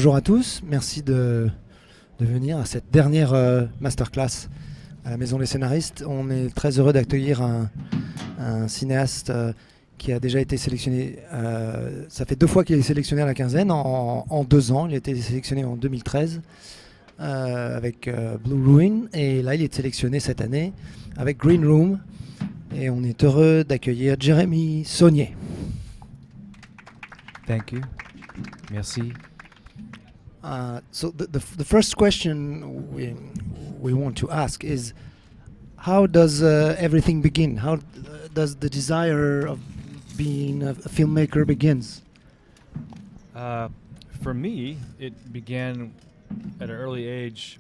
Bonjour à tous, merci de venir à cette dernière masterclass à la Maison des Scénaristes. On est très heureux d'accueillir un cinéaste qui a déjà été sélectionné, ça fait 2 fois qu'il est sélectionné à la quinzaine, en 2 ans. Il a été sélectionné en 2013 avec Blue Ruin, et là il est sélectionné cette année avec Green Room, et on est heureux d'accueillir Jérémy Saulnier. Thank you. Merci. So the first question we want to ask is, how does everything begin? How does the desire of being a filmmaker begins? For me, it began at an early age.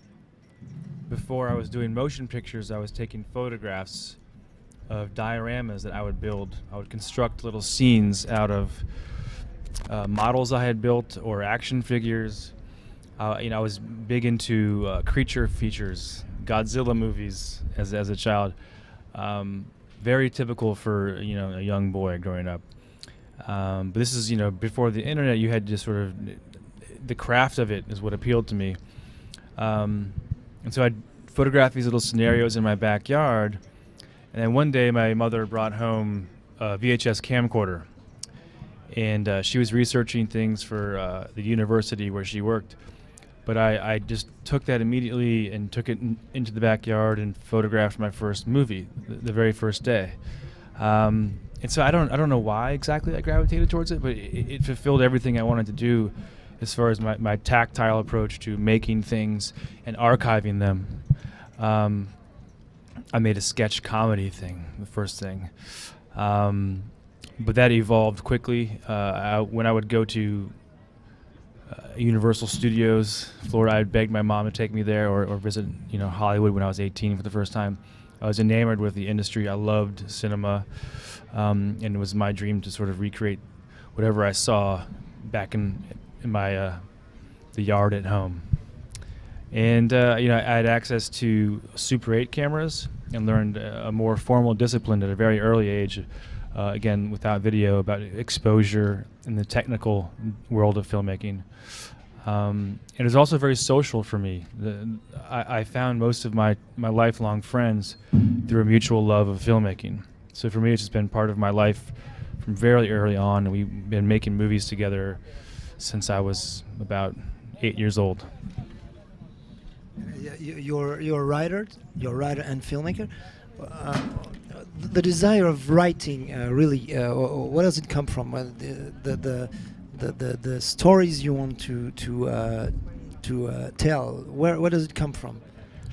Before I was doing motion pictures, I was taking photographs of dioramas that I would build. I would construct little scenes out of models I had built or action figures. I was big into creature features, Godzilla movies as a child. Very typical for a young boy growing up. But this is before the internet. You had just sort of the craft of it is what appealed to me. And so I'd photograph these little scenarios in my backyard. And then one day my mother brought home a VHS camcorder. And she was researching things for the university where she worked. But I just took that immediately and took it into the backyard and photographed my first movie the very first day. And so I don't know why exactly I gravitated towards it, but it fulfilled everything I wanted to do as far as my tactile approach to making things and archiving them. I made a sketch comedy thing, the first thing. But that evolved quickly. When I would go to Universal Studios, Florida, I'd beg my mom to take me there, or visit Hollywood when I was 18 for the first time. I was enamored with the industry. I loved cinema, and it was my dream to sort of recreate whatever I saw back in my the yard at home. And I had access to Super 8 cameras and learned a more formal discipline at a very early age. Again, without video, about exposure in the technical world of filmmaking. It was also very social for me. I found most of my lifelong friends through a mutual love of filmmaking. So for me, it's just been part of my life from very early on. And we've been making movies together since I was about 8 years old. You're a writer and filmmaker. The desire of writing, really, where does it come from? The stories you want to tell, where does it come from?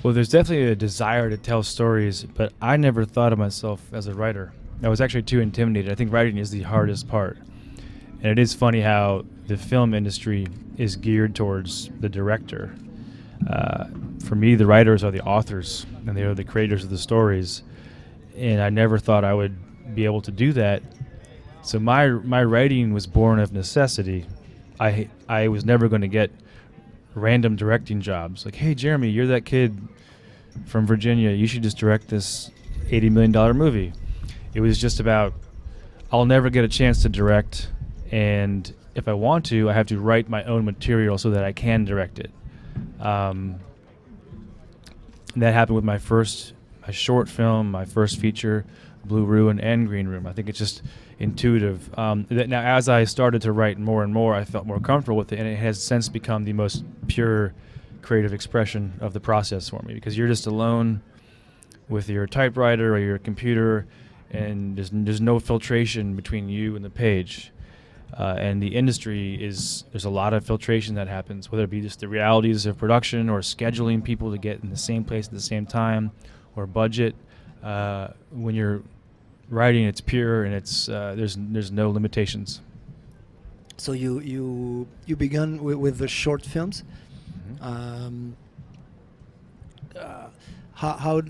Well, there's definitely a desire to tell stories, but I never thought of myself as a writer. I was actually too intimidated. I think writing is the hardest part. And it is funny how the film industry is geared towards the director. For me, the writers are the authors, and they are the creators of the stories. And I never thought I would be able to do that. So my writing was born of necessity. I was never going to get random directing jobs. Like, hey, Jeremy, you're that kid from Virginia. You should just direct this $80 million movie. It was just about, I'll never get a chance to direct. And if I want to, I have to write my own material so that I can direct it. That happened with my short film, my first feature, Blue Ruin and Green Room. I think it's just intuitive. Now, as I started to write more and more, I felt more comfortable with it, and it has since become the most pure creative expression of the process for me, because you're just alone with your typewriter or your computer, and there's no filtration between you and the page. And the industry there's a lot of filtration that happens, whether it be just the realities of production or scheduling people to get in the same place at the same time, or budget. When you're writing, it's pure, and it's there's no limitations. So you began with the short films. Mm-hmm. How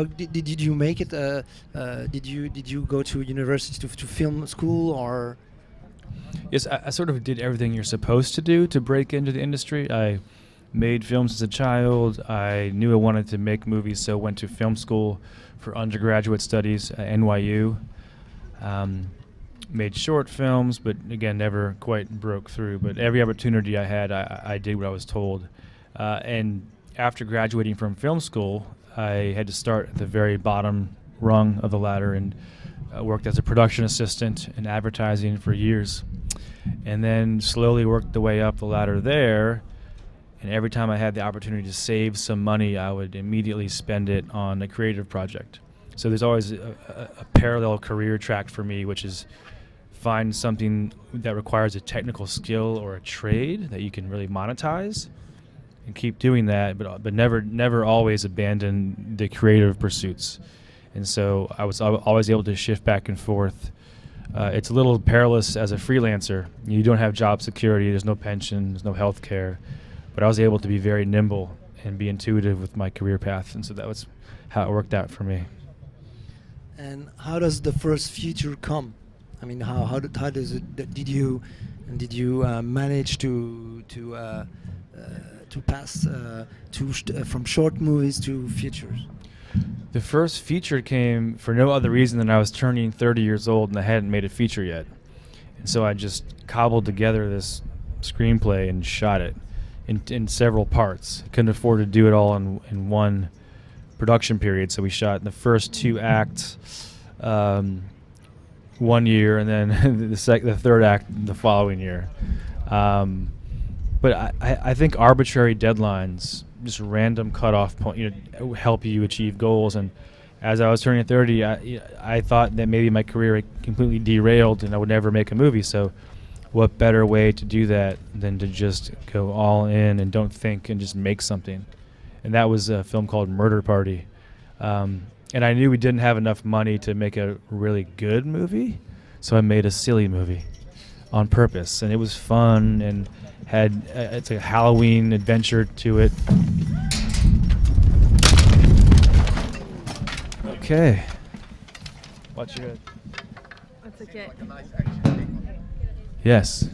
did you make it? Did you go to university to film school, or? Yes, I sort of did everything you're supposed to do to break into the industry. I made films as a child. I knew I wanted to make movies, so went to film school for undergraduate studies at NYU. made short films, but again, never quite broke through. But every opportunity I had, I did what I was told. And after graduating from film school, I had to start at the very bottom rung of the ladder and worked as a production assistant in advertising for years. And then slowly worked the way up the ladder there. And every time I had the opportunity to save some money, I would immediately spend it on a creative project. So there's always a parallel career track for me, which is find something that requires a technical skill or a trade that you can really monetize and keep doing that, but never always abandon the creative pursuits. And so I was always able to shift back and forth. It's a little perilous as a freelancer. You don't have job security, there's no pension, there's no health care. But I was able to be very nimble and be intuitive with my career path, and so that was how it worked out for me. And how does the first feature come? I mean, how does it? Did you manage to pass from short movies to features? The first feature came for no other reason than I was turning 30 years old and I hadn't made a feature yet, and so I just cobbled together this screenplay and shot it in several parts. I couldn't afford to do it all in one production period, so we shot the first 2 acts 1 year, and then the third act the following year. But I think arbitrary deadlines, just random cutoff point, help you achieve goals. And as I was turning 30, I thought that maybe my career had completely derailed and I would never make a movie. So what better way to do that than to just go all in and don't think and just make something? And that was a film called Murder Party. And I knew we didn't have enough money to make a really good movie, so I made a silly movie on purpose. And it was fun and had it's a Halloween adventure to it. Okay. Watch your head. That's okay. Yes.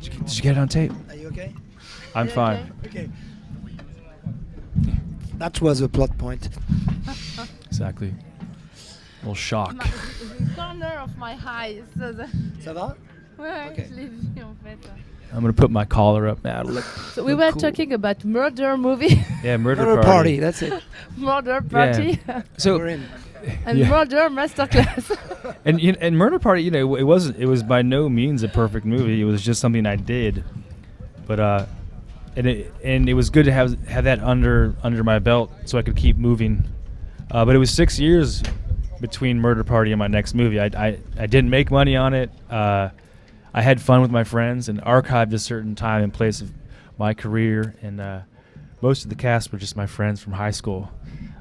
Did you get it on tape? Are you okay? I'm fine. Okay. That was a plot point. Exactly. A little shock. The corner of my eye. Ça va? Ouais, Okay. je l'ai vu en fait. I'm gonna put my collar up now. To look, So we look were cool. talking about murder movie, Yeah, murder Murder party. party. That's it. murder party, So We're in. and Yeah. murder masterclass. and Murder Party, it was by no means a perfect movie. It was just something I did, but and it was good to have that under my belt so I could keep moving. But it was 6 years between Murder Party and my next movie. I didn't make money on it. I had fun with my friends and archived a certain time and place of my career, and most of the cast were just my friends from high school.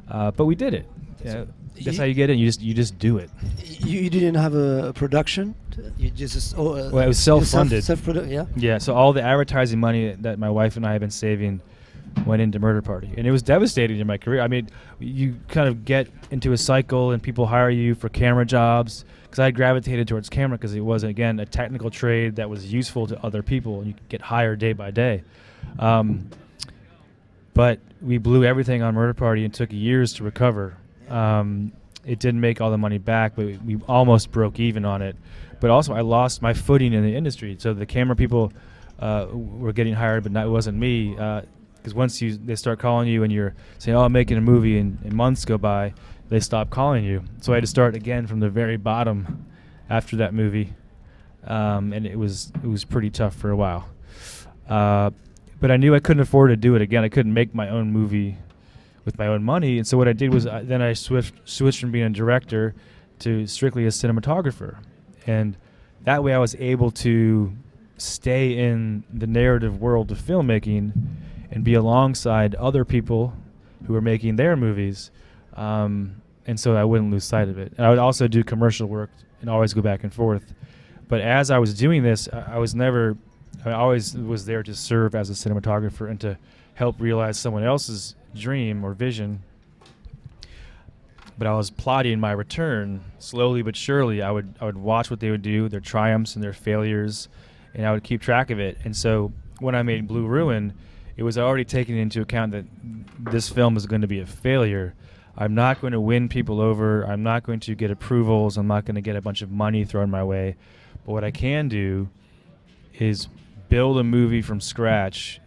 But we did it. Yeah, that's how you get it. You just do it. You didn't have a production. You just Well, it was self-funded. Yeah. Yeah, so all the advertising money that my wife and I had been saving went into Murder Party, and it was devastating in my career. I mean, you kind of get into a cycle, and people hire you for camera jobs. Because I gravitated towards camera because it was, again, a technical trade that was useful to other people, and you could get hired day by day. But we blew everything on Murder Party and took years to recover. It didn't make all the money back, but we almost broke even on it. But also, I lost my footing in the industry. So the camera people were getting hired, but it wasn't me. Because once they start calling you and you're saying, "Oh, I'm making a movie," and months go by, they stop calling you. So I had to start again from the very bottom after that movie, and it was pretty tough for a while. But I knew I couldn't afford to do it again. I couldn't make my own movie with my own money, and so what I did was then I switched from being a director to strictly a cinematographer, and that way I was able to stay in the narrative world of filmmaking and be alongside other people who were making their movies, and so I wouldn't lose sight of it. And I would also do commercial work and always go back and forth. But as I was doing this, I always was there to serve as a cinematographer and to help realize someone else's dream or vision. But I was plotting my return slowly but surely. I would watch what they would do, their triumphs and their failures, and I would keep track of it. And so when I made Blue Ruin, it was already taken into account that this film is going to be a failure. I'm not going to win people over. I'm not going to get approvals. I'm not going to get a bunch of money thrown my way. But what I can do is build a movie from scratch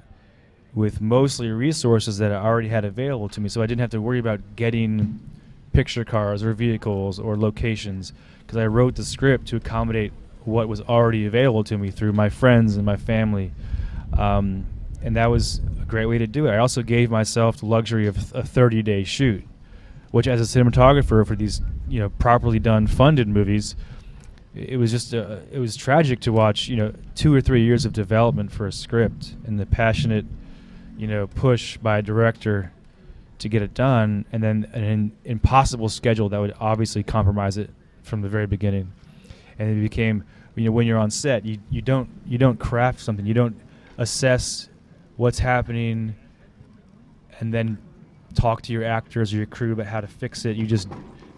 with mostly resources that I already had available to me, so I didn't have to worry about getting picture cars or vehicles or locations, because I wrote the script to accommodate what was already available to me through my friends and my family. And that was a great way to do it. I also gave myself the luxury of a 30-day shoot, which as a cinematographer for these, properly done funded movies, it was just it was tragic to watch 2 or 3 years of development for a script and the passionate push by a director to get it done, and then an impossible schedule that would obviously compromise it from the very beginning. And it became, when you're on set, you don't craft something, you don't assess what's happening and then talk to your actors or your crew about how to fix it. You just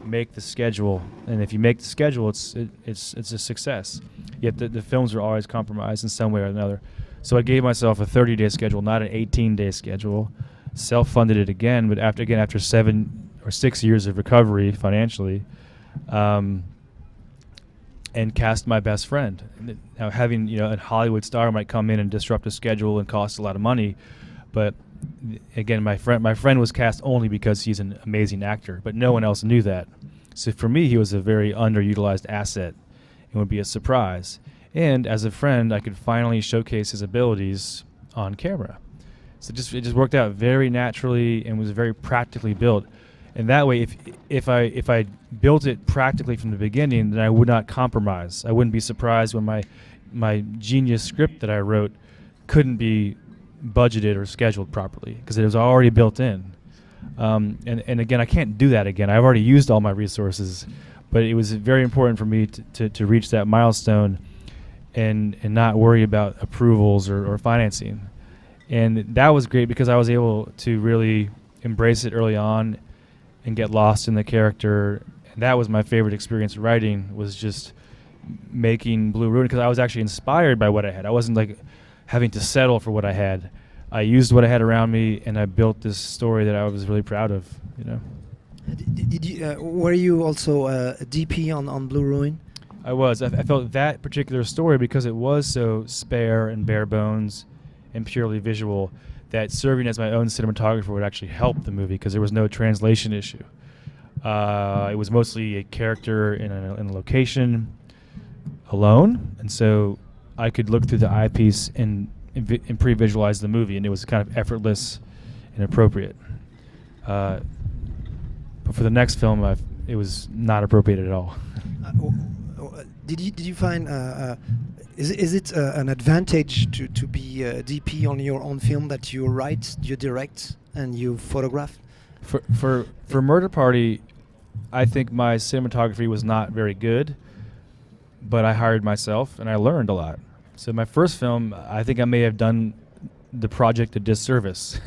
make the schedule, and if you make the schedule, it's a success. Yet the films are always compromised in some way or another. So I gave myself a 30-day schedule, not an 18-day schedule. Self-funded it again, but after 7 or 6 years of recovery financially, and cast my best friend. Now, having a Hollywood star might come in and disrupt a schedule and cost a lot of money, but again, my friend was cast only because he's an amazing actor, but no one else knew that. So for me, he was a very underutilized asset. It would be a surprise. And as a friend, I could finally showcase his abilities on camera. So it just worked out very naturally and was very practically built. And that way, if I built it practically from the beginning, then I would not compromise. I wouldn't be surprised when my genius script that I wrote couldn't be budgeted or scheduled properly because it was already built in. And again, I can't do that again. I've already used all my resources, but it was very important for me to reach that milestone and not worry about approvals or financing. And that was great because I was able to really embrace it early on and get lost in the character. And that was my favorite experience writing, was just making Blue Ruin, because I was actually inspired by what I had. I wasn't like having to settle for what I had. I used what I had around me, and I built this story that I was really proud of. Did you, were you also a DP on Blue Ruin? I was. I felt that particular story, because it was so spare and bare bones and purely visual, that serving as my own cinematographer would actually help the movie, because there was no translation issue. It was mostly a character in a location alone, and so I could look through the eyepiece and pre-visualize the movie, and it was kind of effortless and appropriate. But for the next film, it was not appropriate at all. Did you find is it an advantage to be a DP on your own film, that you write, you direct, and you photograph? For Murder Party, I think my cinematography was not very good, but I hired myself and I learned a lot. So my first film, I think I may have done the project a disservice,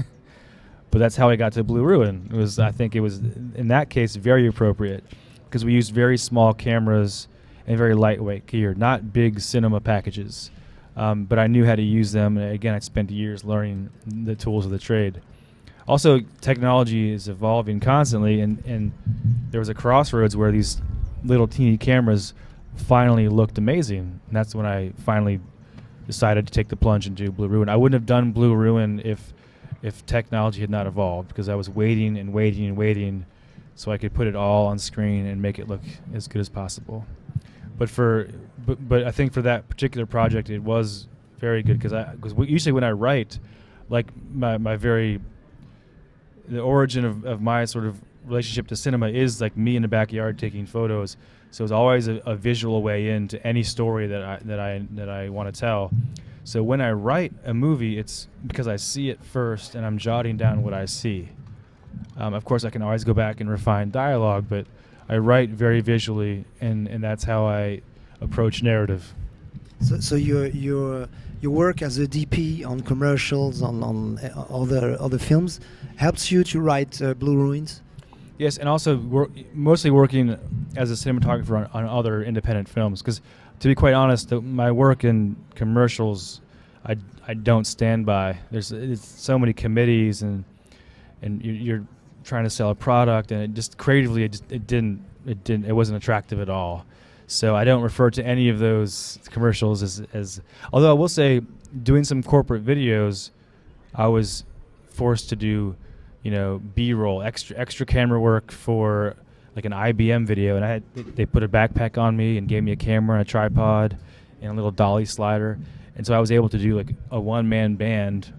but that's how I got to Blue Ruin. I think it was in that case very appropriate, because we used very small cameras and very lightweight gear, not big cinema packages. But I knew how to use them, and again, I spent years learning the tools of the trade. Also, technology is evolving constantly, and there was a crossroads where these little teeny cameras finally looked amazing, and that's when I finally decided to take the plunge and do Blue Ruin. I wouldn't have done Blue Ruin if technology had not evolved, because I was waiting and waiting and waiting so I could put it all on screen and make it look as good as possible. But I think for that particular project, it was very good, because usually when I write, like the origin of my sort of relationship to cinema is like me in the backyard taking photos. So it's always a visual way into any story that I want to tell. So when I write a movie, it's because I see it first and I'm jotting down what I see. Of course, I can always go back and refine dialogue, but I write very visually, and that's how I approach narrative. So your work as a DP on commercials, on other films, helps you to write Blue Ruins? Yes, and also mostly working as a cinematographer on other independent films, because to be quite honest, my work in commercials, I don't stand by. It's so many committees and you're trying to sell a product, and it just creatively it wasn't attractive at all. So I don't refer to any of those commercials as although I will say, doing some corporate videos, I was forced to do, B-roll, extra camera work for like an IBM video, and they put a backpack on me and gave me a camera and a tripod and a little dolly slider, and so I was able to do like a one-man band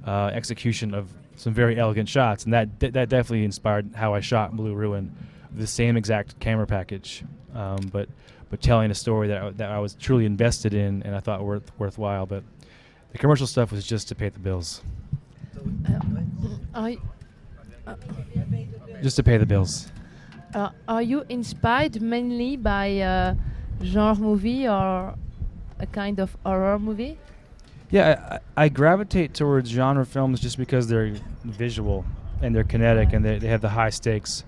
execution of some very elegant shots, and that definitely inspired how I shot Blue Ruin, the same exact camera package, but telling a story that I was truly invested in and I thought worthwhile. But the commercial stuff was just to pay the bills. Just to pay the bills. Are you inspired mainly by genre movie or a kind of horror movie? Yeah, I gravitate towards genre films just because they're visual and they're kinetic and they have the high stakes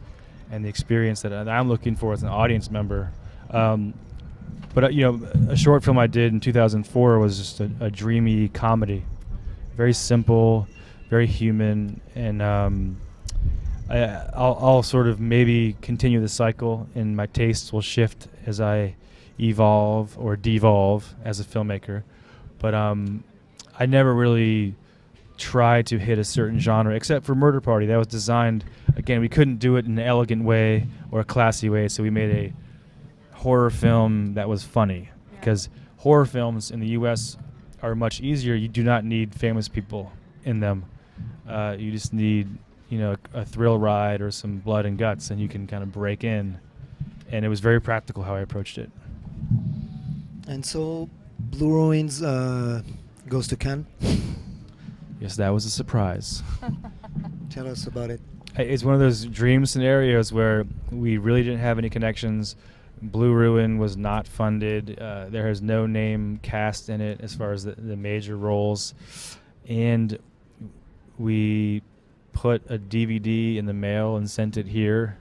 and the experience that I'm looking for as an audience member. But a short film I did in 2004 was just a dreamy comedy, very simple, very human, and I'll sort of maybe continue the cycle, and my tastes will shift as I evolve or devolve as a filmmaker. But I never really tried to hit a certain genre, except for Murder Party. That was designed, again, we couldn't do it in an elegant way or a classy way, so we made a horror film that was funny. Because horror films in the U.S. are much easier. You do not need famous people in them. You just need, a thrill ride or some blood and guts, and you can kind of break in. And it was very practical how I approached it. And so, Blue Ruins goes to Cannes. Yes, that was a surprise. Tell us about it. It's one of those dream scenarios where we really didn't have any connections. Blue Ruin was not funded. There has no name cast in it as far as the major roles. And we put a DVD in the mail and sent it here.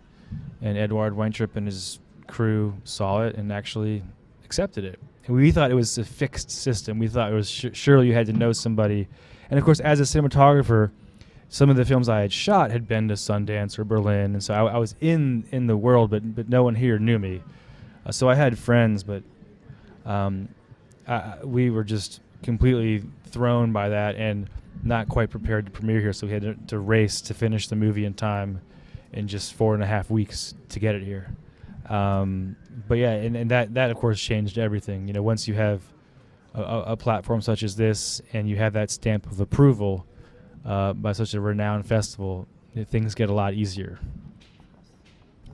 And Edward Weintraub and his crew saw it and actually accepted it. And we thought it was a fixed system. We thought it was surely you had to know somebody. And of course, as a cinematographer, some of the films I had shot had been to Sundance or Berlin, and so I was in the world, but no one here knew me. So I had friends, but we were just completely thrown by that and not quite prepared to premiere here. So we had to race to finish the movie in time in just 4.5 weeks to get it here. But yeah, and that of course changed everything. Once you have a platform such as this and you have that stamp of approval by such a renowned festival, things get a lot easier.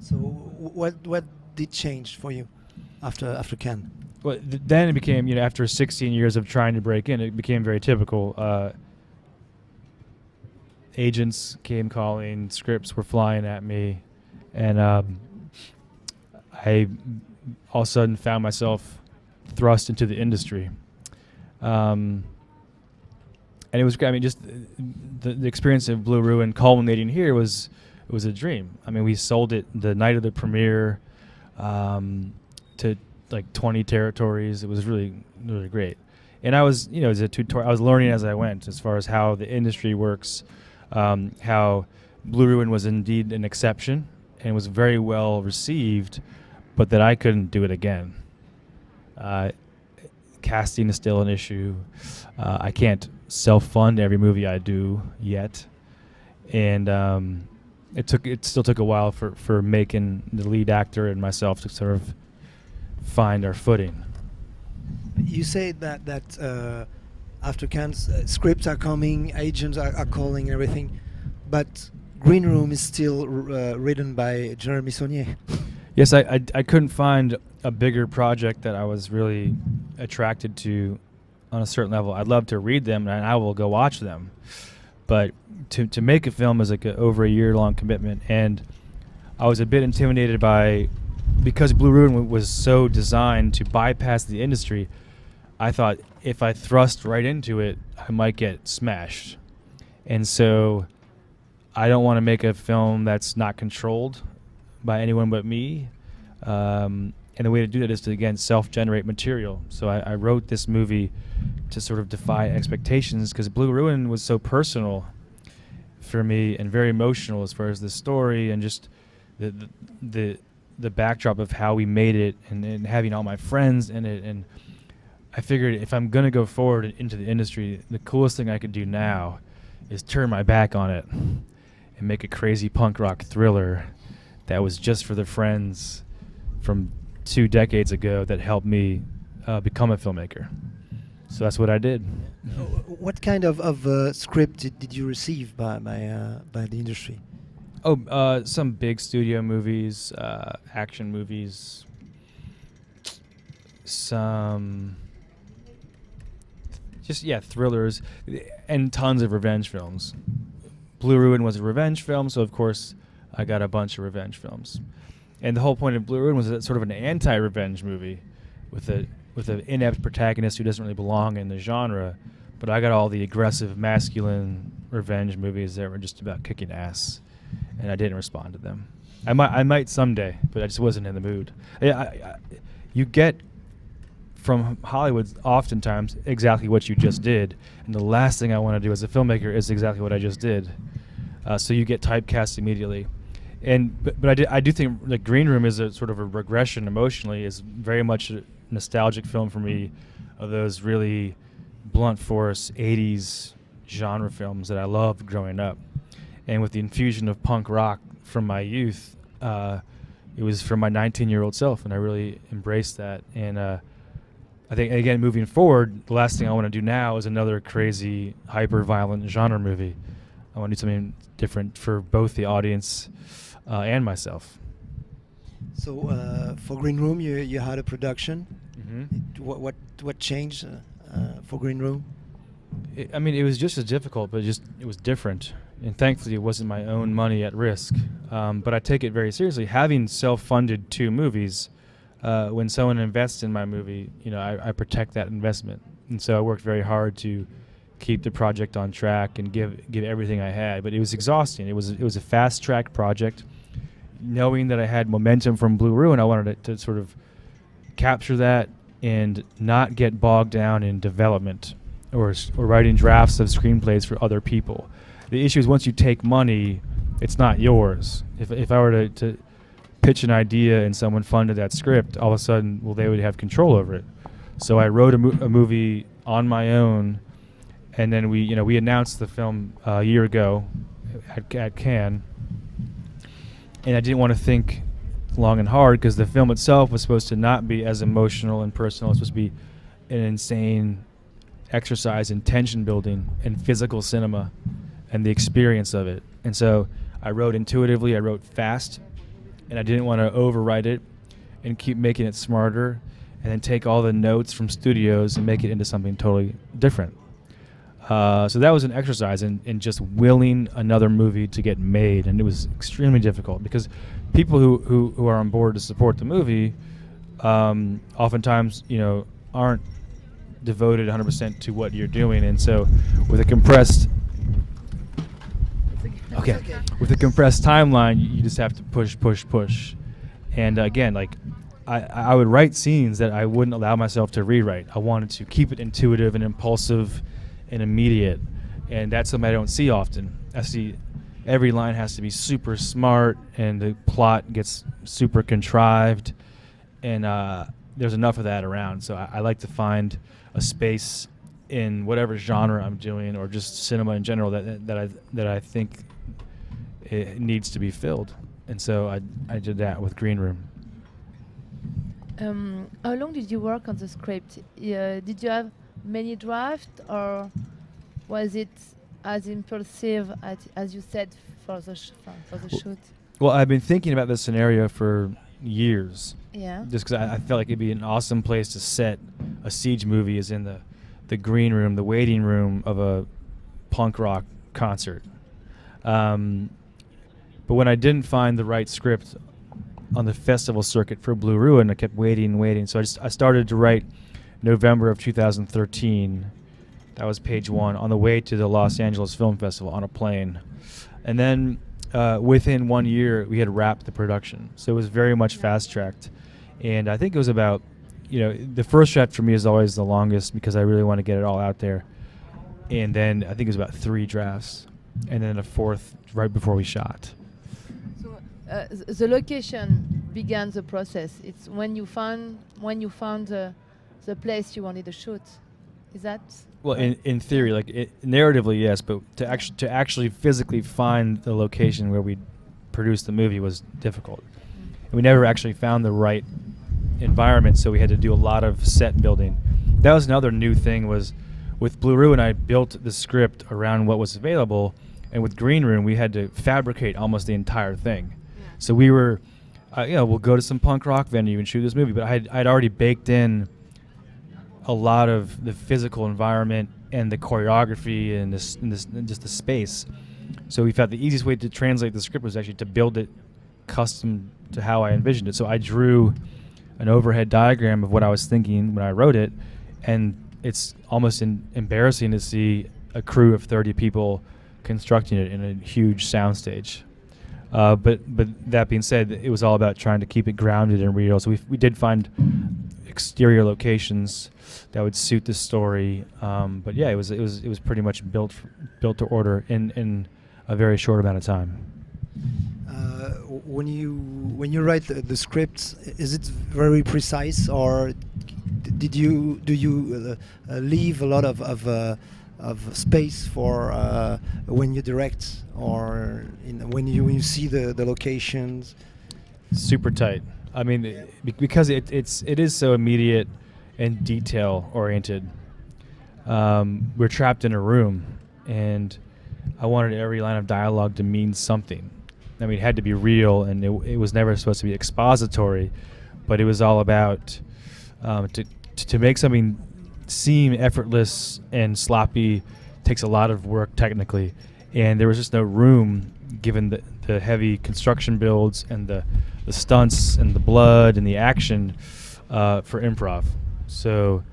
So what did change for you after Cannes? Well, then it became, after 16 years of trying to break in, it became very typical. Agents came calling, scripts were flying at me, and I all of a sudden found myself thrust into the industry. And it was, just the experience of Blue Ruin culminating here was a dream. We sold it the night of the premiere to like 20 territories. It was really, really great. And I was, as a tutorial, I was learning as I went as far as how the industry works, how Blue Ruin was indeed an exception and was very well received, but that I couldn't do it again. Casting is still an issue. I can't self-fund every movie I do yet, and it still took a while for Macon, the lead actor, and myself to sort of find our footing. You say that after Cannes, scripts are coming, agents are calling, everything, but Green Room is still written by Jeremy Saulnier. Yes, I couldn't find a bigger project that I was really attracted to on a certain level. I'd love to read them, and I will go watch them. But to make a film is like over a year-long commitment, and I was a bit intimidated because Blue Ruin was so designed to bypass the industry. I thought if I thrust right into it, I might get smashed. And so I don't want to make a film that's not controlled by anyone but me. And the way to do that is to, again, self-generate material. So I wrote this movie to sort of defy expectations, because Blue Ruin was so personal for me and very emotional as far as the story and just the backdrop of how we made it, and having all my friends in it. And I figured if I'm going to go forward into the industry, the coolest thing I could do now is turn my back on it and make a crazy punk rock thriller that was just for the friends from 2 decades ago that helped me become a filmmaker. So that's what I did. What kind of script did you receive by the industry? Oh, some big studio movies, action movies, some thrillers, and tons of revenge films. Blue Ruin was a revenge film, so of course I got a bunch of revenge films. And the whole point of Blue Ruin was sort of an anti-revenge movie with an inept protagonist who doesn't really belong in the genre. But I got all the aggressive, masculine revenge movies that were just about kicking ass, and I didn't respond to them. I might someday, but I just wasn't in the mood. You get from Hollywood oftentimes exactly what you just did, and the last thing I want to do as a filmmaker is exactly what I just did. So you get typecast immediately. But I do think like Green Room is a sort of a regression emotionally. Is very much a nostalgic film for me, of those really blunt force 80s genre films that I loved growing up. And with the infusion of punk rock from my youth, it was from my 19-year-old self, and I really embraced that. And I think, again, moving forward, the last thing I want to do now is another crazy, hyper-violent genre movie. I want to do something different for both the audience and myself. So for Green Room, you had a production. Mm-hmm. What changed for Green Room? It was just as difficult, but it was different. And thankfully, it wasn't my own money at risk. But I take it very seriously. Having self-funded 2 movies, when someone invests in my movie, I protect that investment. And so I worked very hard to keep the project on track and give everything I had. But it was exhausting. It was a fast-track project. Knowing that I had momentum from Blue Ruin, I wanted to sort of capture that and not get bogged down in development or writing drafts of screenplays for other people. The issue is once you take money, it's not yours. If I were to pitch an idea and someone funded that script, all of a sudden, they would have control over it. So I wrote a movie on my own, and then we announced the film a year ago at Cannes. And I didn't want to think long and hard, because the film itself was supposed to not be as emotional and personal. It's supposed to be an insane exercise in tension building and physical cinema and the experience of it. And so I wrote intuitively, I wrote fast, and I didn't want to overwrite it and keep making it smarter and then take all the notes from studios and make it into something totally different. So that was an exercise in just willing another movie to get made, and it was extremely difficult because people who are on board to support the movie oftentimes aren't devoted 100% to what you're doing, and so with a compressed with a compressed timeline, you just have to push, and again, like I would write scenes that I wouldn't allow myself to rewrite. I wanted to keep it intuitive and impulsive and immediate, and that's something I don't see often. I see every line has to be super smart, and the plot gets super contrived, and there's enough of that around. So I like to find a space in whatever genre I'm doing, or just cinema in general, that I think it needs to be filled. And so I did that with Green Room. How long did you work on the script? Did you have many drafts, or was it as impulsive as you said for the shoot? Well, I've been thinking about this scenario for years. Yeah. Just because I felt like it'd be an awesome place to set a siege movie, is in the green room, the waiting room of a punk rock concert. But when I didn't find the right script on the festival circuit for Blue Ruin, I kept waiting. So I started to write November of 2013. That was page 1, on the way to the Los Angeles Film Festival on a plane. And then within 1 year, we had wrapped the production. So it was very much fast-tracked. And I think it was about, the first draft for me is always the longest because I really want to get it all out there. And then I think it was about 3 drafts, and then a 4th right before we shot. So the location began the process. It's when you found the place you wanted to shoot. Is that? Well, in theory, like narratively, yes, but to actually physically find the location where we produced the movie was difficult. And we never actually found the right environment, so we had to do a lot of set building. That was another new thing. Was with Blue Room, I built the script around what was available, and with Green Room, we had to fabricate almost the entire thing. Yeah. So we were, we'll go to some punk rock venue and shoot this movie, but I'd already baked in a lot of the physical environment and the choreography and just the space. So we felt the easiest way to translate the script was actually to build it custom to how I envisioned it. So I drew an overhead diagram of what I was thinking when I wrote it, and it's almost embarrassing to see a crew of 30 people constructing it in a huge soundstage. But that being said, it was all about trying to keep it grounded and real. So we did find exterior locations that would suit the story. But yeah, it was pretty much built to order in a very short amount of time. When you write the script, is it very precise, or do you leave a lot of space for when you direct, or when you see the locations? Super tight. I mean, because it is so immediate and detail oriented. We're trapped in a room, and I wanted every line of dialogue to mean something. I mean, it had to be real, and it was never supposed to be expository, but it was all about to make something seem effortless and sloppy takes a lot of work technically, and there was just no room given the heavy construction builds and the stunts and the blood and the action for improv. So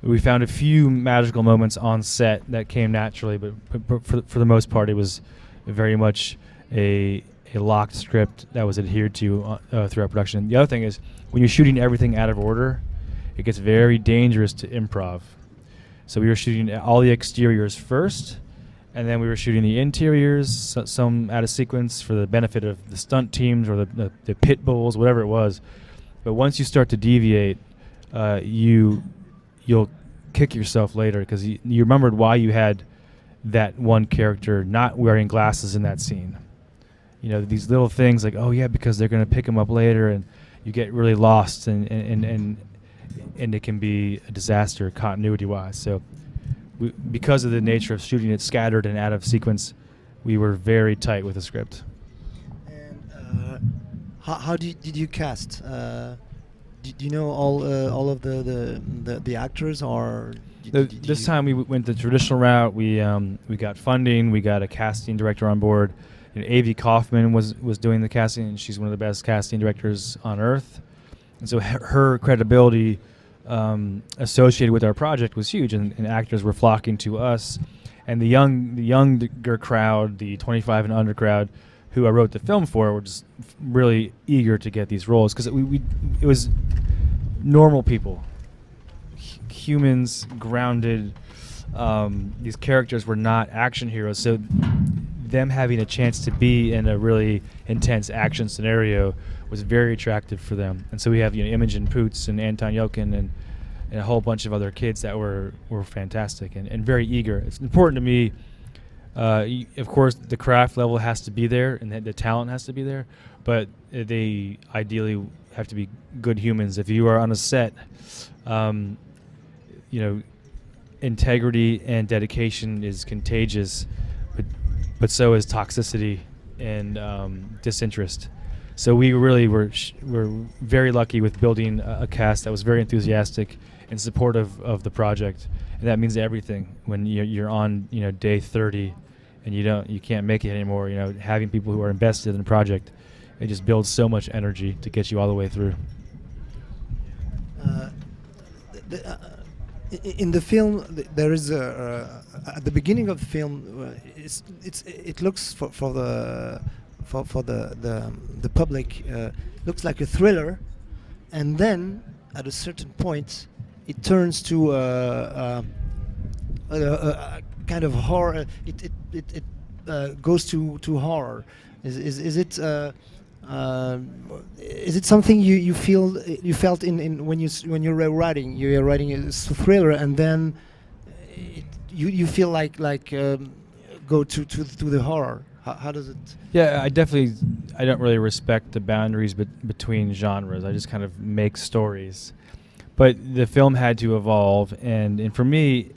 we found a few magical moments on set that came naturally, but for the most part, it was very much a locked script that was adhered to throughout production. The other thing is, when you're shooting everything out of order, it gets very dangerous to improv. So we were shooting all the exteriors first, and then we were shooting the interiors, some out of sequence for the benefit of the stunt teams or the pit bulls, whatever it was. But once you start to deviate, you'll kick yourself later, because you remembered why you had that one character not wearing glasses in that scene. These little things like, oh yeah, because they're going to pick him up later, and you get really lost, and it can be a disaster continuity-wise. So because of the nature of shooting it scattered and out of sequence, we were very tight with the script. And how did you cast? Do you know all of the actors, or this time we went the traditional route. We got funding. We got a casting director on board. A.V. Kaufman was doing the casting, and she's one of the best casting directors on earth. And so her credibility associated with our project was huge, and actors were flocking to us. And the younger crowd, the 25 and under crowd, who I wrote the film for, were just really eager to get these roles, because it was normal people, humans, grounded. These characters were not action heroes, so them having a chance to be in a really intense action scenario was very attractive for them. And so we have Imogen Poots and Anton Yelkin and a whole bunch of other kids that were fantastic and very eager. It's important to me. Of course, the craft level has to be there, and the talent has to be there, but they ideally have to be good humans. If you are on a set, integrity and dedication is contagious, but so is toxicity and disinterest. So we really were very lucky with building a cast that was very enthusiastic and supportive of the project, and that means everything when you're on day 30 and you can't make it anymore. Having people who are invested in the project, it just builds so much energy to get you all the way through. In the film, there is at the beginning of the film, it looks for the public looks like a thriller, and then at a certain point, it turns to a kind of horror. It goes to horror. Is it? Is it something you felt in when you were writing? You were writing a thriller, and then you feel like go to the horror. How does it? Yeah, I don't really respect the boundaries between genres. I just kind of make stories. But the film had to evolve, and for me,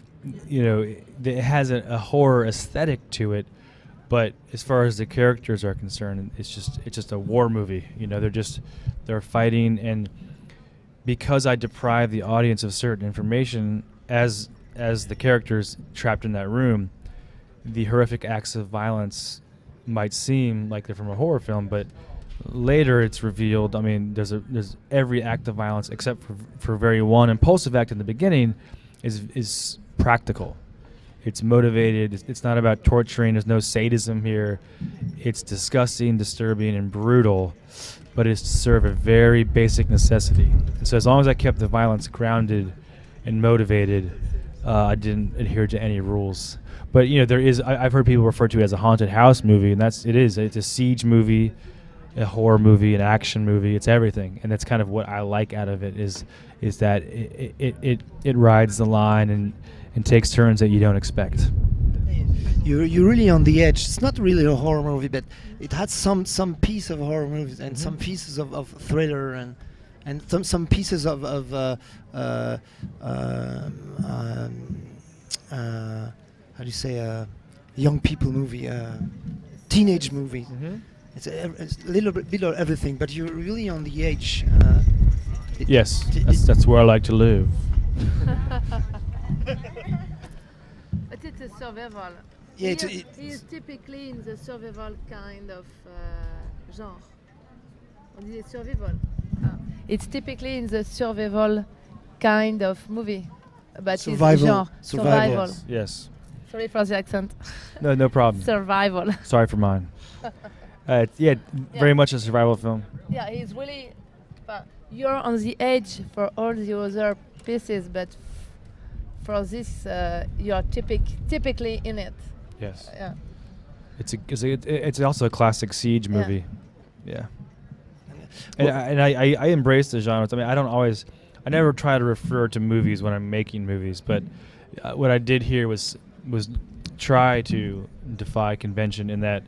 it has a horror aesthetic to it. But as far as the characters are concerned, it's just a war movie. They're fighting, and because I deprive the audience of certain information as the characters trapped in that room, the horrific acts of violence might seem like they're from a horror film, but later it's revealed. I mean, there's every act of violence except for very one impulsive act in the beginning is practical. It's motivated. It's not about torturing. There's no sadism here. It's disgusting, disturbing, and brutal, but it's to serve a very basic necessity. And so as long as I kept the violence grounded and motivated, I didn't adhere to any rules. But I've heard people refer to it as a haunted house movie, and it's a siege movie, a horror movie, an action movie. It's everything, and that's kind of what I like out of it is that it rides the line and takes turns that you don't expect. You're really on the edge. It's not really a horror movie, but it has some piece of horror movies and some pieces of thriller and some pieces of how do you say young people movie, teenage movie. It's a little bit of everything, but you're really on the edge. Yes, that's where I like to live. But it's a survival. Yeah, He is typically in the survival kind of genre. On dit survival. It's typically in the survival kind of movie. But Survival. it's genre. Survival. Yes. Sorry for the accent. No problem. Survival. Sorry for mine. Very much a survival film. Yeah, he's really. You're on the edge for all the other pieces, but for this, you're typically in it. Yes. Yeah. It's also a classic siege movie. Yeah. And I embrace the genres. I mean, I never try to refer to movies when I'm making movies, but what I did here was try to defy convention in that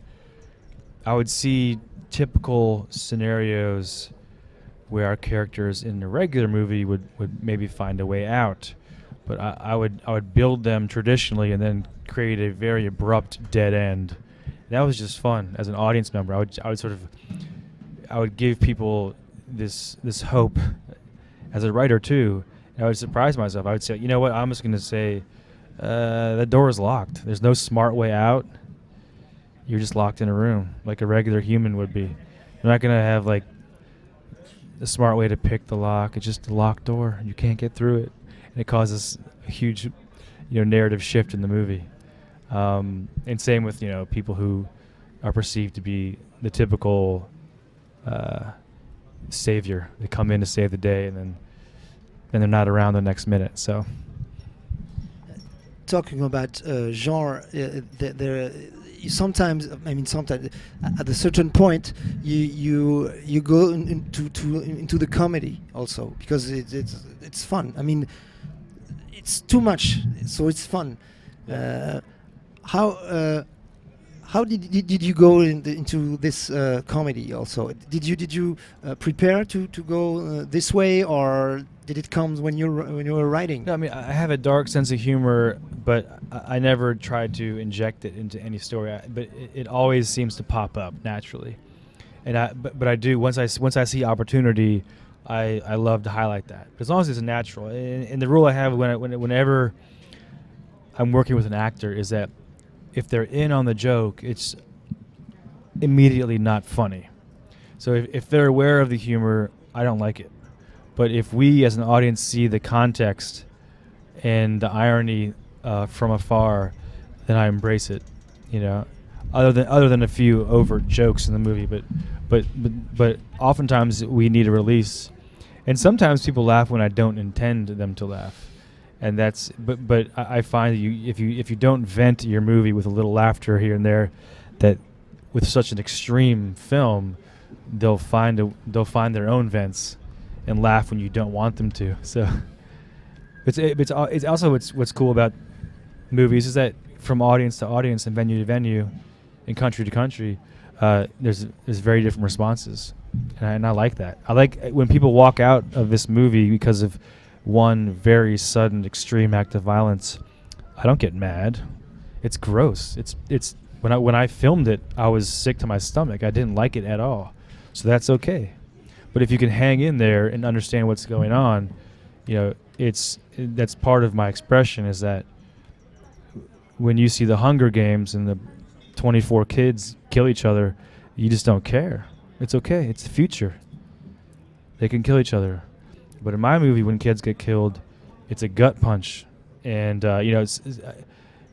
I would see typical scenarios where our characters in a regular movie would maybe find a way out, but I would build them traditionally and then create a very abrupt dead end. That was just fun as an audience member. I would give people this hope as a writer too. And I would surprise myself. I would say, you know what? I'm just going to say the door is locked. There's no smart way out. You're just locked in a room like a regular human would be. You're not going to have like a smart way to pick the lock. It's just a locked door. You can't get through it. And it causes a huge, narrative shift in the movie. And same with, people who are perceived to be the typical savior. They come in to save the day and then they're not around the next minute. So, talking about genre, sometimes at a certain point you go into the comedy also because it's fun. I mean, it's too much, so it's fun. Yeah. How did you go into this comedy also? Did you prepare to go this way, or did it come when you were writing? No, I mean, I have a dark sense of humor, but I never tried to inject it into any story. But it always seems to pop up naturally, and but I do once I see opportunity, I love to highlight that. But as long as it's natural, and the rule I have whenever I'm working with an actor is that if they're in on the joke, it's immediately not funny. So if they're aware of the humor, I don't like it. But if we as an audience see the context and the irony from afar, then I embrace it. Other than a few overt jokes in the movie, but oftentimes we need a release, And sometimes people laugh when I don't intend them to laugh, and that's. But I find that if you don't vent your movie with a little laughter here and there, that with such an extreme film, they'll find their own vents, and laugh when you don't want them to. So, it's also what's cool about movies is that from audience to audience and venue to venue, and country to country, there's very different responses, and I like that. I like when people walk out of this movie because of one very sudden extreme act of violence. I don't get mad. It's gross. It's when I filmed it, I was sick to my stomach. I didn't like it at all, so that's okay. But if you can hang in there and understand what's going on, that's part of my expression is that when you see the Hunger Games and the 24 kids kill each other, you just don't care. It's okay. It's the future. They can kill each other. But in my movie, when kids get killed, it's a gut punch. And,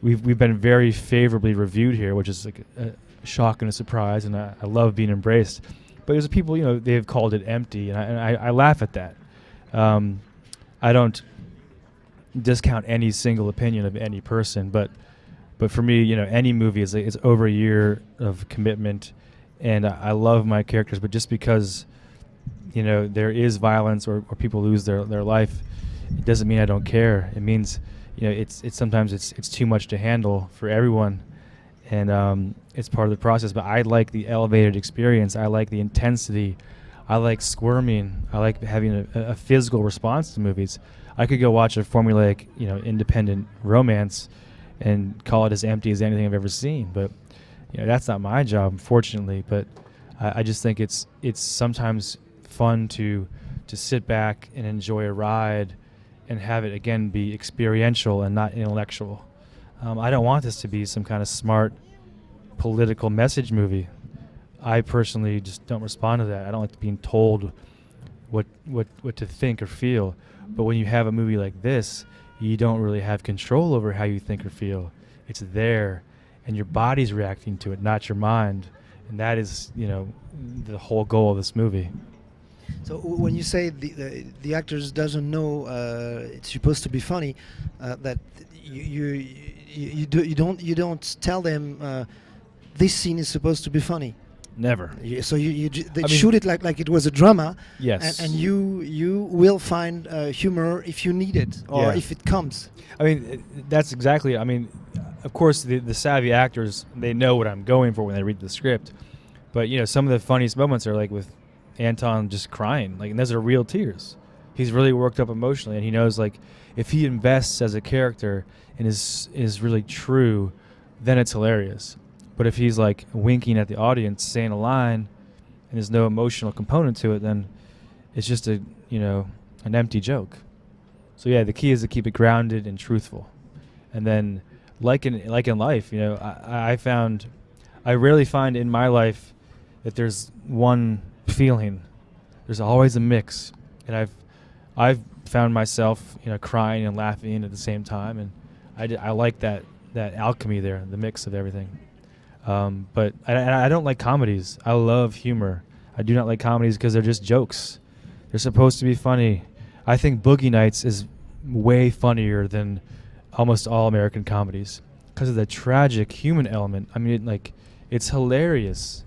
we've been very favorably reviewed here, which is like a shock and a surprise, and I love being embraced. But there's people, they've called it empty, and I laugh at that. I don't discount any single opinion of any person, but for me, any movie is over a year of commitment, and I love my characters. But just because, there is violence or people lose their life, it doesn't mean I don't care. It means, it's sometimes it's too much to handle for everyone, and it's part of the process. But I like the elevated experience. I like the intensity. I like squirming. I like having a physical response to movies. I could go watch a formulaic, independent romance and call it as empty as anything I've ever seen. But that's not my job, unfortunately. But I just think it's sometimes fun to sit back and enjoy a ride and have it again be experiential and not intellectual. I don't want this to be some kind of smart political message movie. I personally just don't respond to that. I don't like being told what to think or feel. But when you have a movie like this, you don't really have control over how you think or feel. It's there, and your body's reacting to it, not your mind. And that is, the whole goal of this movie. So when you say the actors doesn't know it's supposed to be funny, that you don't tell them this scene is supposed to be funny. Never. So they shoot it like it was a drama. Yes. And you will find humor if you need it or if it comes. I mean, that's exactly. I mean, of course, the savvy actors, they know what I'm going for when they read the script. But some of the funniest moments are like with Anton just crying, and those are real tears. He's really worked up emotionally, and he knows if he invests as a character and is really true, then it's hilarious. But if he's winking at the audience, saying a line, and there's no emotional component to it, then it's just an empty joke. So the key is to keep it grounded and truthful. And then, like in life, I rarely find in my life that there's one feeling. There's always a mix, and I've found myself crying and laughing at the same time, and I like that alchemy there, the mix of everything. But I don't like comedies. I love humor. I do not like comedies because they're just jokes. They're supposed to be funny. I think Boogie Nights is way funnier than almost all American comedies because of the tragic human element. I mean, it's hilarious,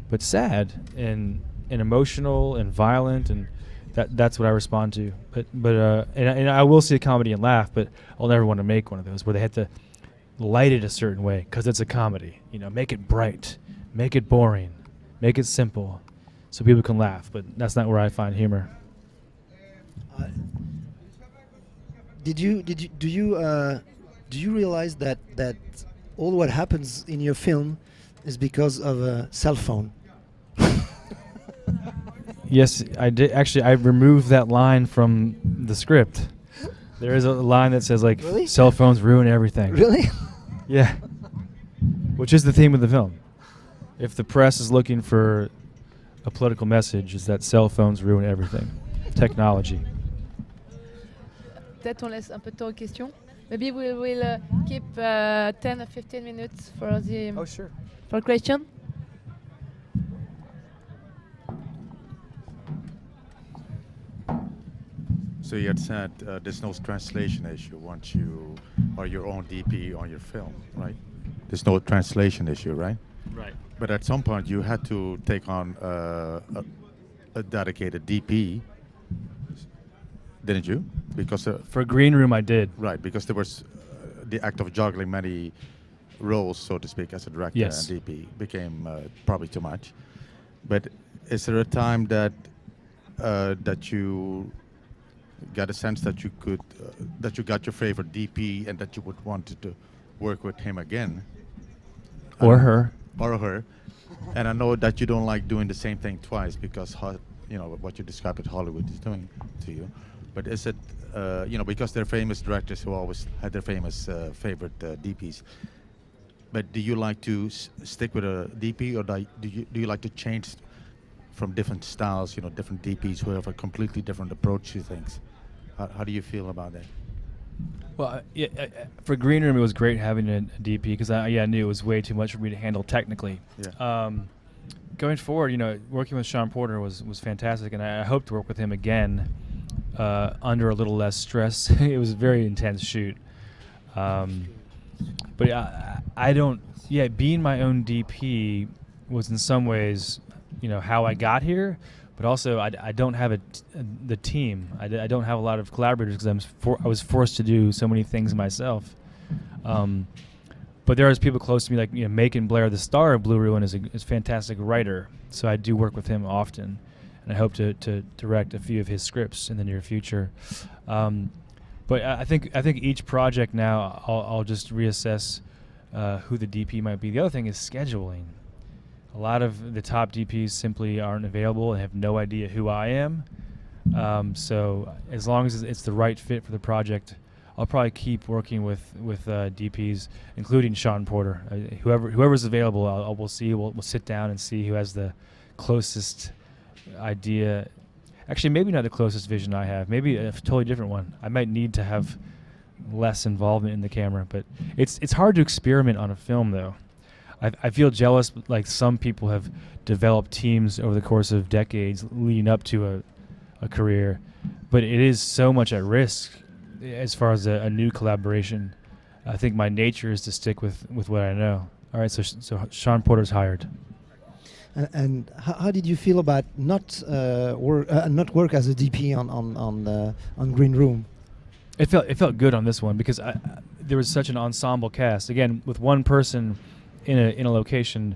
but sad and emotional and violent, and that's what I respond to. But I will see a comedy and laugh, but I'll never want to make one of those where they had to light it a certain way because it's a comedy. Make it bright, make it boring, make it simple, so people can laugh. But that's not where I find humor. Do you realize that all what happens in your film is because of a cell phone? Yes, I did. Actually, I removed that line from the script. There is a line that says Really? cell phones ruin everything. Really? Yeah. Which is the theme of the film. If the press is looking for a political message, is that cell phones ruin everything. Technology. Peut-être on laisse un peu de temps aux questions. Maybe we will keep 10 or 15 minutes for the Sure. for question. So you had said there's no translation issue once you are your own DP on your film, right? There's no translation issue, right? Right. But at some point you had to take on a dedicated DP, didn't you? Because For Green Room, I did. right, because there was the act of juggling many roles, so to speak, as a director Yes. and DP became probably too much. But is there a time that that you got a sense that you could that you got your favorite DP and that you would want to work with him again? Or her. Or her. And I know that you don't like doing the same thing twice because you know what you described at Hollywood is doing to you. But is it you know, because they're famous directors who always had their famous favorite DPs. But do you like to stick with a DP, or do you like to change from different styles? You know, different DPs who have a completely different approach to things. How do you feel about that? Well, for Green Room, it was great having a DP because I knew it was way too much for me to handle technically. Yeah. Going forward, you know, working with Sean Porter was fantastic, and I hope to work with him again under a little less stress. It was a very intense shoot. But I don't. Yeah, being my own DP was in some ways, you know, how I got here. But also, I don't have the team. I don't have a lot of collaborators because I was forced to do so many things myself. But there is people close to me, like, you know, Macon Blair, the star of Blue Ruin, is a fantastic writer. So I do work with him often, and I hope to direct a few of his scripts in the near future. But I think each project now I'll just reassess who the DP might be. The other thing is scheduling. A lot of the top DPs simply aren't available and have no idea who I am. So as long as it's the right fit for the project, I'll probably keep working with DPs, including Sean Porter. Whoever's available, we'll see. We'll sit down and see who has the closest idea. Actually, maybe not the closest vision I have. Maybe a totally different one. I might need to have less involvement in the camera, but it's hard to experiment on a film, though. I feel jealous, like some people have developed teams over the course of decades leading up to a career, but it is so much at risk as far as a new collaboration. I think my nature is to stick with what I know. All right, so Sean Porter's hired. And how did you feel about not work as a DP on Green Room? It felt good on this one because there was such an ensemble cast. Again, with one person in a location,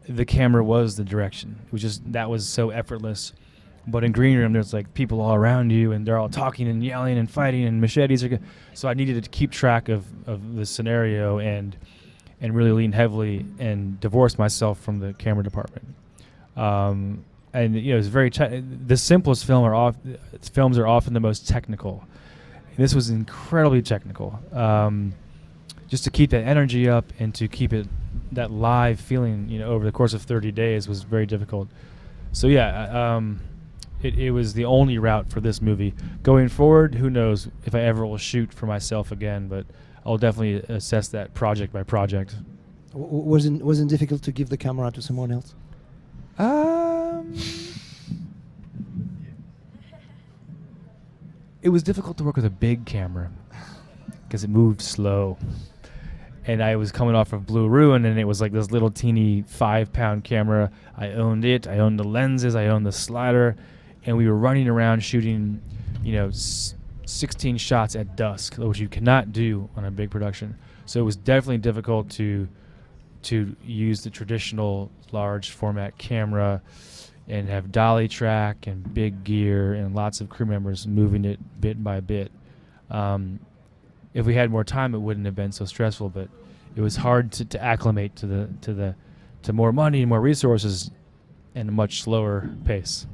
the camera was the direction. It was that was so effortless. But in Green Room, there's like people all around you, and they're all talking and yelling and fighting, and machetes are. So I needed to keep track of the scenario and really lean heavily and divorce myself from the camera department. And you know, it's very the simplest films are often the most technical. And this was incredibly technical. Just to keep that energy up and to keep that live feeling, you know, over the course of 30 days was very difficult. So yeah, it was the only route for this movie. Going forward, who knows if I ever will shoot for myself again, but I'll definitely assess that project by project. Wasn't difficult to give the camera to someone else? It was difficult to work with a big camera because it moved slow. And I was coming off of Blue Ruin, and it was like this little teeny 5-pound camera. I owned it. I owned the lenses. I owned the slider. And we were running around shooting, you know, 16 shots at dusk, which you cannot do on a big production. So it was definitely difficult to use the traditional large format camera and have dolly track and big gear and lots of crew members moving it bit by bit. If we had more time, it wouldn't have been so stressful, but it was hard to acclimate to more money and more resources and a much slower pace.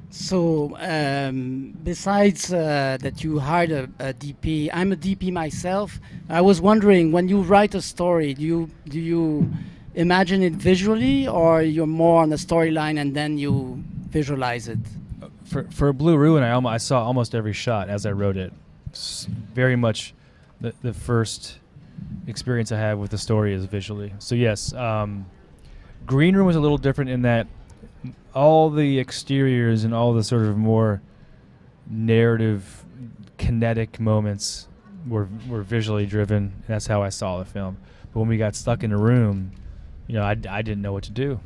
So besides that you hired a DP, I'm a DP myself. I was wondering, when you write a story, do you imagine it visually, or you're more on the storyline and then you visualize it? For Blue Ruin, I saw almost every shot as I wrote it. Very much the first experience I have with the story is visually. So yes, Green Room was a little different in that all the exteriors and all the sort of more narrative, kinetic moments were visually driven. And that's how I saw the film. But when we got stuck in a room, I didn't know what to do.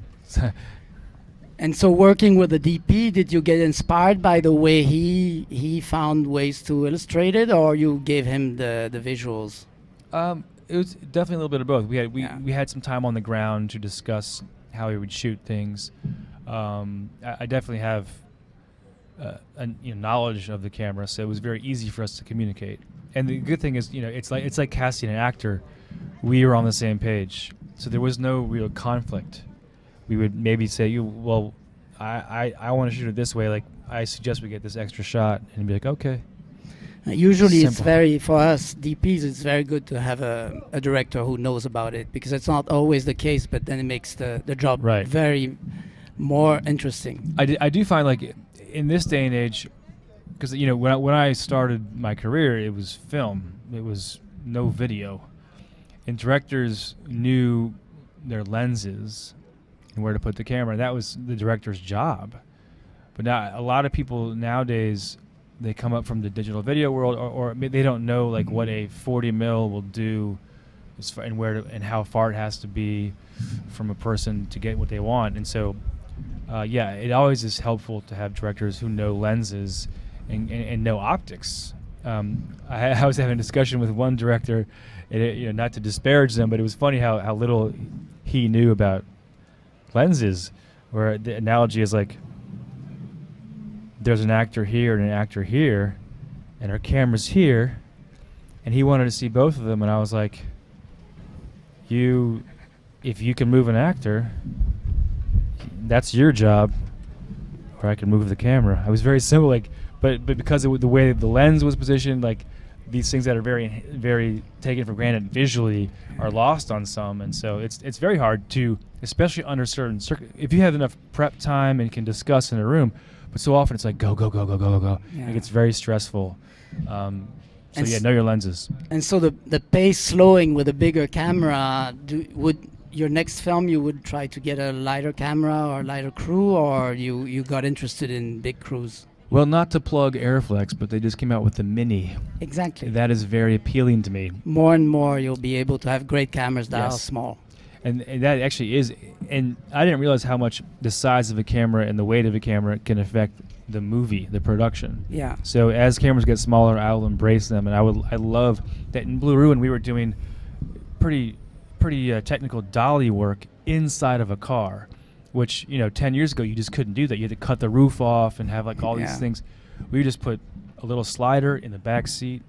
And so, working with the DP, did you get inspired by the way he found ways to illustrate it, or you gave him the visuals? It was definitely a little bit of both. We had some time on the ground to discuss how we would shoot things. I definitely have knowledge of the camera, so it was very easy for us to communicate. And the good thing is, it's like casting an actor. We were on the same page, so there was no real conflict. We would maybe say, well, I want to shoot it this way. Like, I suggest we get this extra shot, and be like, okay. Usually, Simple. it's very, for us DPs, it's very good to have a director who knows about it, because it's not always the case, but then it makes the job Right. very more interesting. I do find, like, in this day and age, because when I started my career, it was film. It was no video, and directors knew their lenses and where to put the camera. That was the director's job. But now a lot of people nowadays, they come up from the digital video world, or they don't know like what a 40 mil will do, and how far it has to be from a person to get what they want. And so, it always is helpful to have directors who know lenses and know optics. I was having a discussion with one director, and not to disparage them, but it was funny how little he knew about lenses, where the analogy is like, there's an actor here and an actor here, and our camera's here, and he wanted to see both of them, and I was like, if you can move an actor, that's your job, or I can move the camera. I was very simple, like, but because of the way the lens was positioned, like, these things that are very, very taken for granted visually are lost on some, and so it's very hard to, especially under certain if you have enough prep time and can discuss in a room, but so often it's like go. Yeah. Like, it's very stressful. Know your lenses. And so the pace slowing with a bigger camera, would your next film you would try to get a lighter camera or lighter crew, or you got interested in big crews? Well, not to plug Airflex, but they just came out with the Mini. Exactly. That is very appealing to me. More and more you'll be able to have great cameras that are Yes. small. And that actually is, and I didn't realize how much the size of a camera and the weight of a camera can affect the movie, the production. Yeah. So as cameras get smaller, I will embrace them, and I love that in Blue Ruin we were doing pretty technical dolly work inside of a car, which 10 years ago you just couldn't do that. You had to cut the roof off and have like all these things. We just put a little slider in the back seat,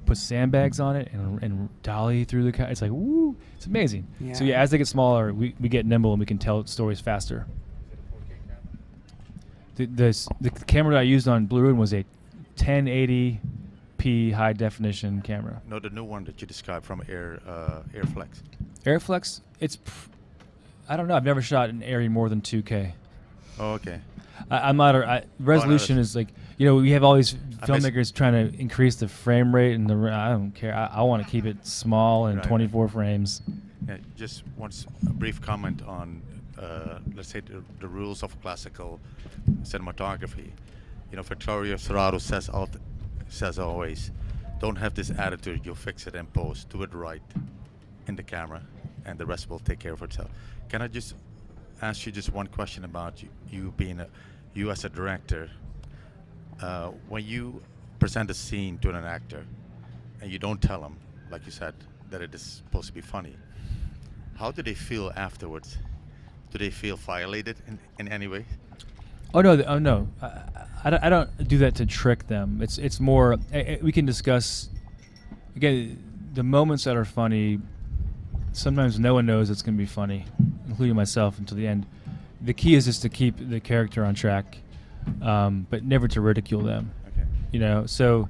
put sandbags on it, and dolly through the car. It's like, woo, it's amazing. Yeah. So as they get smaller, we get nimble and we can tell stories faster. The camera that I used on Blue Ruin was a 1080p high definition camera. No, the new one that you described from Airflex. Airflex, I don't know. I've never shot an Airy more than 2K. Oh, okay. I'm not. Resolution is like, we have all these filmmakers trying to increase the frame rate, and I don't care. I want to keep it small and Right. 24 frames. Yeah, just a brief comment on, let's say, the rules of classical cinematography. Vittorio Storaro says always, don't have this attitude, you'll fix it in post, do it right in the camera, and the rest will take care of itself. Can I just ask you just one question about you as a director? When you present a scene to an actor and you don't tell them, like you said, that it is supposed to be funny, how do they feel afterwards? Do they feel violated in any way? Oh no! I don't do that to trick them. It's more we can discuss again the moments that are funny. Sometimes no one knows it's going to be funny, including myself, until the end. The key is just to keep the character on track, but never to ridicule them. Okay. So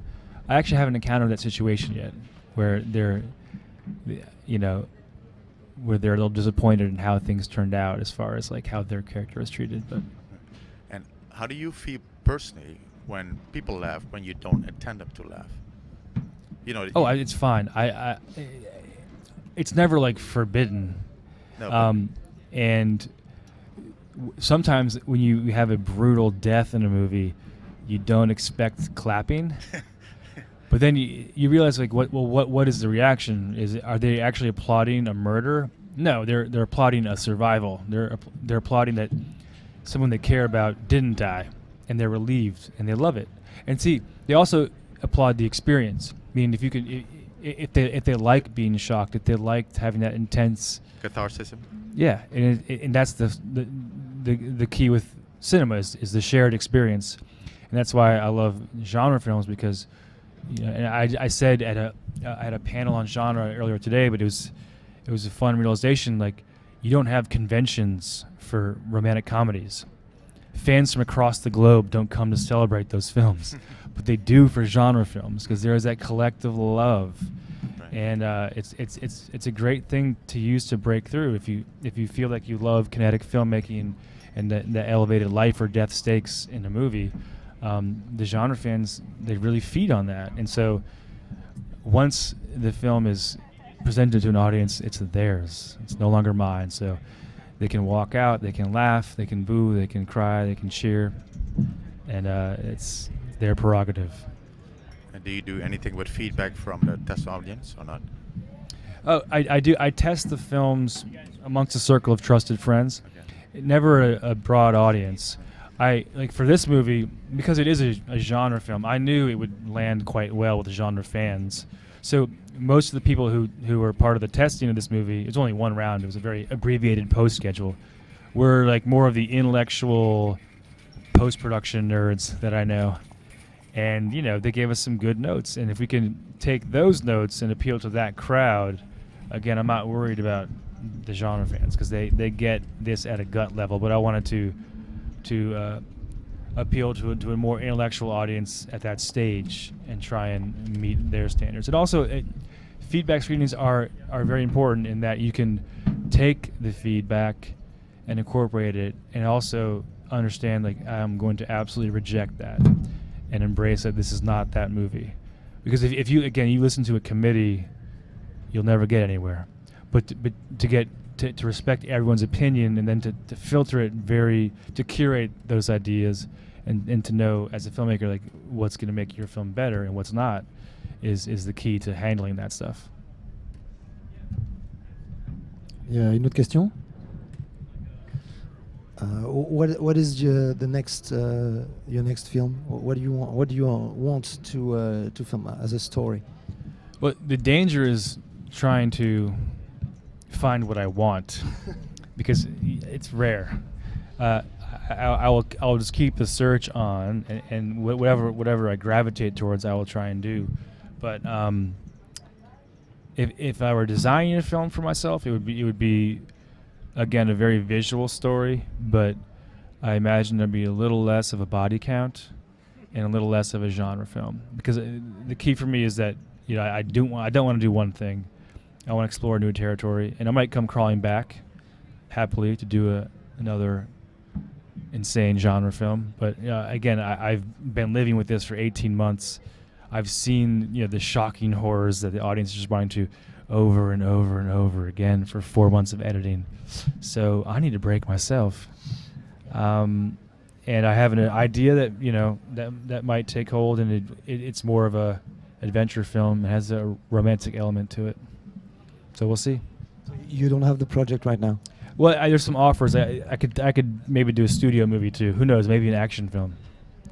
I actually haven't encountered that situation yet, where they're a little disappointed in how things turned out as far as like how their character is treated. But And how do you feel personally when people laugh when you don't intend them to laugh? It's fine. It's never like forbidden. No, And sometimes when you have a brutal death in a movie, you don't expect clapping. But then you realize, like, what is the reaction? Are they actually applauding a murder? No, they're applauding a survival. They're applauding that someone they care about didn't die, and they're relieved and they love it. And see, they also applaud the experience. I mean, if they like being shocked, if they liked having that intense Catharsis. yeah, and that's the key with cinema is the shared experience, and that's why I love genre films, because and I said at a panel on genre earlier today, but it was a fun realization. Like, you don't have conventions for romantic comedies. Fans from across the globe don't come to celebrate those films, but they do for genre films, because there is that collective love. Right. And it's a great thing to use to break through. If you feel like you love kinetic filmmaking and the elevated life or death stakes in a movie, the genre fans, they really feed on that. And so once the film is presented to an audience, it's theirs. It's no longer mine. So they can walk out, they can laugh, they can boo, they can cry, they can cheer, and it's their prerogative. And do you do anything with feedback from the test audience or not? Oh, I do. I test the films amongst a circle of trusted friends. Okay. Never a broad audience. Like for this movie, because it is a genre film, I knew it would land quite well with the genre fans. So most of the people who were part of the testing of this movie, it was only one round, it was a very abbreviated post schedule, were like more of the intellectual post-production nerds that I know. And, they gave us some good notes. And if we can take those notes and appeal to that crowd, again, I'm not worried about the genre fans, because they get this at a gut level. But I wanted to appeal to a more intellectual audience at that stage and try and meet their standards. And also, feedback screenings are very important in that you can take the feedback and incorporate it, and also understand, like, I'm going to absolutely reject that and embrace that this is not that movie. Because if you listen to a committee, you'll never get anywhere. But to respect everyone's opinion, and then to filter it to curate those ideas, and to know as a filmmaker, like, what's going to make your film better and what's not, is the key to handling that stuff. Il y a une autre question? What is your next film? What do you want to film as a story? Well, the danger is trying to find what I want, because it's rare. I'll just keep the search on, and whatever I gravitate towards, I will try and do. But if I were designing a film for myself, it would be again a very visual story, but I imagine there'd be a little less of a body count and a little less of a genre film, because the key for me is that I don't want to do one thing. I want to explore new territory, and I might come crawling back happily to do another insane genre film. But again, I've been living with this for 18 months. I've seen the shocking horrors that the audience is responding to over and over and over again for 4 months of editing. So I need a break myself. And I have an idea that that might take hold, and it's more of a adventure film. It has a romantic element to it. So we'll see. You don't have the project right now? Well, there's some offers. I could maybe do a studio movie too. Who knows? Maybe an action film.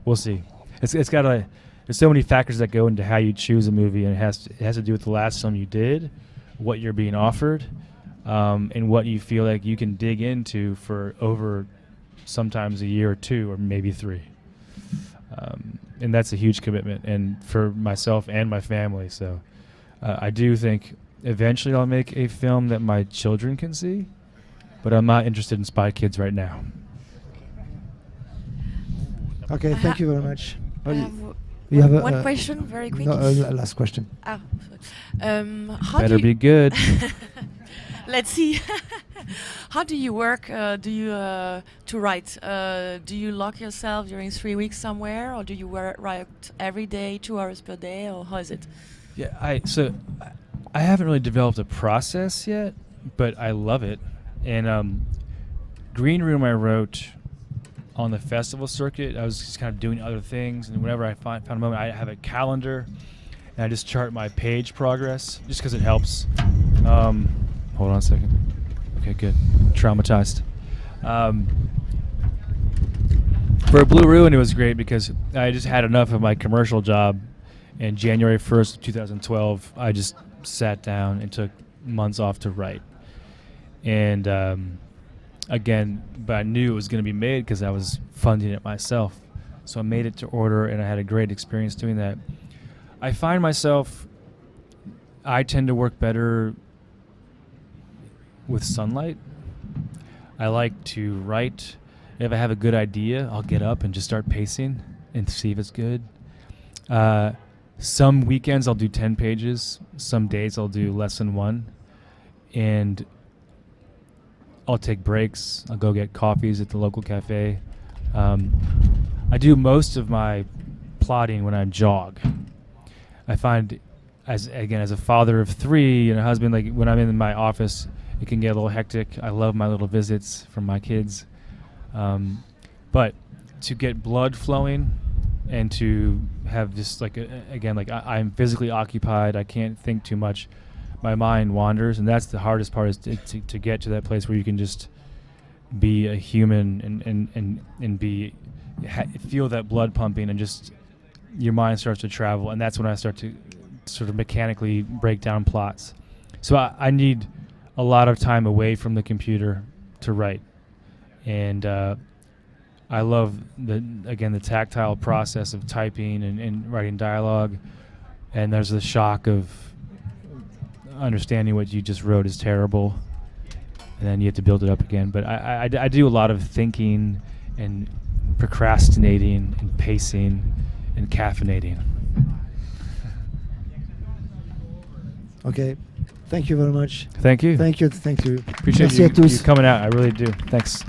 We'll see. It's got there's so many factors that go into how you choose a movie, and it has to do with the last film you did, what you're being offered, and what you feel like you can dig into for over sometimes a year or two, or maybe 3. And that's a huge commitment, and for myself and my family. So I do think eventually I'll make a film that my children can see, but I'm not interested in Spy Kids right now. Okay, thank you very much. You have one question, very quick. No, last question. How Better be good. Let's see. How do you work? Do you to write? Do you lock yourself during 3 weeks somewhere, or do you write every day, 2 hours per day, or how is it? Yeah, I haven't really developed a process yet, but I love it. And Green Room I wrote on the festival circuit. I was just kind of doing other things, and whenever I found a moment, I have a calendar, and I just chart my page progress, just because it helps. Hold on a second. Okay, good. Traumatized. For Blue Ruin, it was great because I just had enough of my commercial job. And January 1st, 2012, I just sat down and took months off to write. And again, but I knew it was going to be made because I was funding it myself. So I made it to order, and I had a great experience doing that. I find myself, I tend to work better with sunlight. I like to write. If I have a good idea, I'll get up and just start pacing and see if it's good. Some weekends I'll do 10 pages. Some days I'll do less than 1. And I'll take breaks. I'll go get coffees at the local cafe. I do most of my plotting when I jog. I find, as a father of 3 and a husband, like when I'm in my office, it can get a little hectic. I love my little visits from my kids. But to get blood flowing and to have just I'm physically occupied, I can't think too much. My mind wanders, and that's the hardest part, is to get to that place where you can just be a human and feel that blood pumping, and just your mind starts to travel, and that's when I start to sort of mechanically break down plots. So I need a lot of time away from the computer to write. And I love the tactile process of typing and writing dialogue. And there's the shock of understanding what you just wrote is terrible, and then you have to build it up again. But I do a lot of thinking and procrastinating and pacing and caffeinating. Okay. Thank you very much. Thank you. Thank you. Appreciate Merci à tous. you coming out. I really do. Thanks.